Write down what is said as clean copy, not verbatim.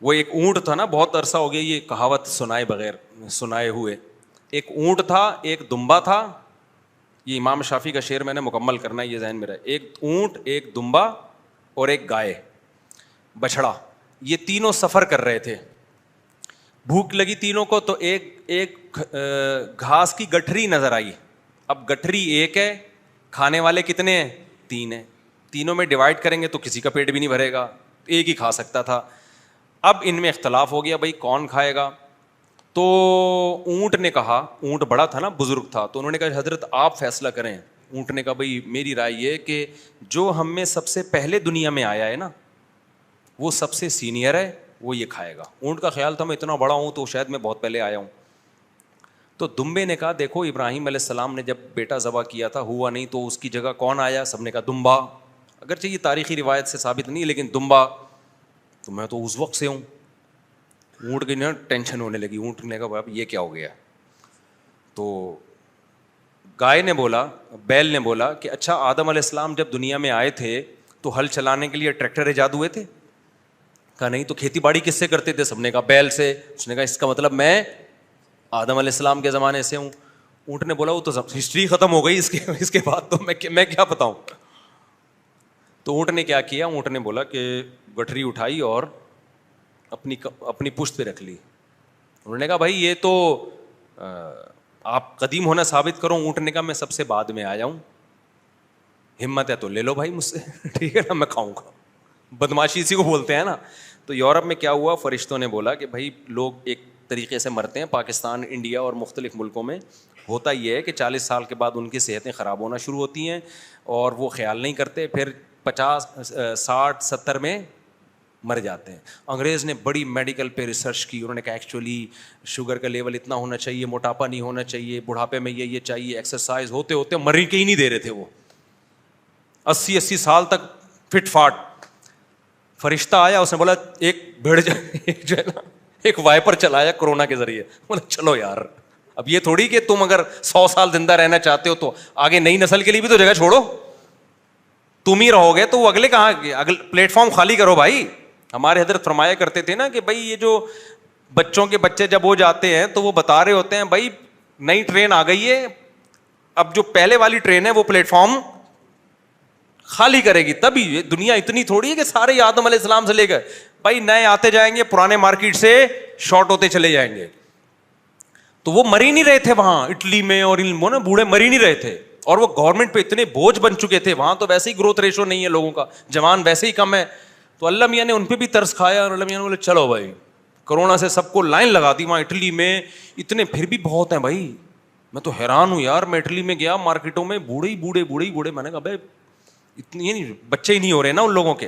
وہ ایک اونٹ تھا نا, بہت عرصہ ہو گیا یہ کہاوت سنائے بغیر سنائے ہوئے. ایک اونٹ تھا, ایک دمبا تھا. یہ امام شافعی کا شعر میں نے مکمل کرنا ہے, یہ ذہن میں رہے. ایک اونٹ, ایک دمبا اور ایک گائے بچھڑا, یہ تینوں سفر کر رہے تھے. بھوک لگی تینوں کو, تو ایک گھاس کی گٹھری نظر آئی. اب گٹھری ایک ہے, کھانے والے کتنے ہیں؟ 3 ہیں. تینوں میں ڈیوائڈ کریں گے تو کسی کا پیٹ بھی نہیں بھرے گا, ایک ہی کھا سکتا تھا. اب ان میں اختلاف ہو گیا, بھائی کون کھائے گا؟ تو اونٹ نے کہا, اونٹ بڑا تھا نا, بزرگ تھا, تو انہوں نے کہا حضرت آپ فیصلہ کریں. اونٹ نے کہا بھائی میری رائے یہ کہ جو ہم میں سب سے پہلے دنیا میں آیا ہے نا, وہ سب سے سینئر ہے, وہ یہ کھائے گا. اونٹ کا خیال تھا میں اتنا بڑا ہوں تو شاید میں بہت پہلے آیا ہوں. تو دمبے نے کہا دیکھو ابراہیم علیہ السلام نے جب بیٹا ذبح کیا تھا ہوا نہیں, تو اس کی جگہ کون آیا؟ سب نے کہا دمبا. اگرچہ یہ تاریخی روایت سے ثابت نہیں, لیکن دمبا. تو میں تو اس وقت سے ہوں. اونٹ کی نا ٹینشن ہونے لگی. اونٹ نے کہا یہ کیا ہو گیا؟ تو گائے نے بولا, بیل نے بولا کہ اچھا آدم علیہ السلام جب دنیا میں آئے تھے تو ہل چلانے کے لیے ٹریکٹر ایجاد ہوئے تھے؟ کہا نہیں. تو کھیتی باڑی کس سے کرتے تھے؟ سب نے کہا بیل سے. اس نے کہا اس کا مطلب میں آدم علیہ السلام کے زمانے سے ہوں. اونٹ نے بولا وہ تو ہسٹری ختم ہو گئی, اس کے بعد تو میں کیا بتاؤں. تو اونٹ نے کیا کیا, اونٹ نے بولا کہ گٹھری اٹھائی اور اپنی پشت پہ رکھ لی. انہوں نے کہا بھائی یہ تو آپ قدیم ہونا ثابت کرو. اونٹ نے کہا میں سب سے بعد میں آیا ہوں, ہمت ہے تو لے لو بھائی مجھ سے, ٹھیک ہے نا, میں کھاؤں گا. بدماشی اسی کو بولتے ہیں نا. تو یورپ میں کیا ہوا, فرشتوں نے بولا کہ بھائی لوگ ایک طریقے سے مرتے ہیں. پاکستان, انڈیا اور مختلف ملکوں میں ہوتا یہ ہے کہ 40 سال کے بعد ان کی صحتیں خراب ہونا شروع ہوتی ہیں اور وہ خیال نہیں کرتے, پھر 50, 60, 70 میں مر جاتے ہیں. انگریز نے بڑی میڈیکل پہ ریسرچ کی. انہوں نے کہا ایکچولی شوگر کا لیول اتنا ہونا چاہیے, موٹاپا نہیں ہونا چاہیے, بڑھاپے میں یہ چاہیے, ایکسرسائز. ہوتے ہوتے مر کے ہی نہیں دے رہے تھے وہ. 80 سال تک فٹ فاٹ. فرشتہ آیا, اس نے بولا ایک بھیڑ جو ہے نا, ایک وائپر چلایا کورونا کے ذریعے. بولا چلو یار, اب یہ تھوڑی کہ تم اگر 100 سال زندہ رہنا چاہتے ہو تو آگے نئی نسل کے لیے بھی تو جگہ چھوڑو. تم ہی رہو گے تو وہ اگلے کہاں, اگلے پلیٹ فارم خالی کرو بھائی. ہمارے حضرت فرمایا کرتے تھے نا کہ بھائی یہ جو بچوں کے بچے جب ہو جاتے ہیں تو وہ بتا رہے ہوتے ہیں بھائی نئی ٹرین آ گئی ہے, اب جو پہلے والی ٹرین ہے وہ پلیٹ فارم خالی کرے گی. تبھی دنیا اتنی تھوڑی ہے کہ سارے آدم علیہ السلام سے لے گئے بھائی, نئے آتے جائیں گے, پرانے مارکیٹ سے شارٹ ہوتے چلے جائیں گے. تو وہ مر ہی نہیں رہے تھے وہاں اٹلی میں, اور نا بوڑھے مر ہی نہیں رہے تھے, اور وہ گورنمنٹ پہ اتنے بوجھ بن چکے تھے. وہاں تو ویسے ہی گروتھ ریشو نہیں ہے لوگوں کا, جوان ویسے ہی کم ہے. تو اللہ میاں نے ان پہ بھی ترس کھایا, اور اللہ میاں نے بولے چلو بھائی, کرونا سے سب کو لائن لگا دی. وہاں اٹلی میں اتنے پھر بھی بہت ہیں بھائی. میں تو حیران ہوں یار, میں اٹلی میں گیا مارکیٹوں میں, بوڑھے ہی بوڑھے. میں نے کہا بھائی اتنی نہیں, بچے ہی نہیں ہو رہے نا ان لوگوں کے.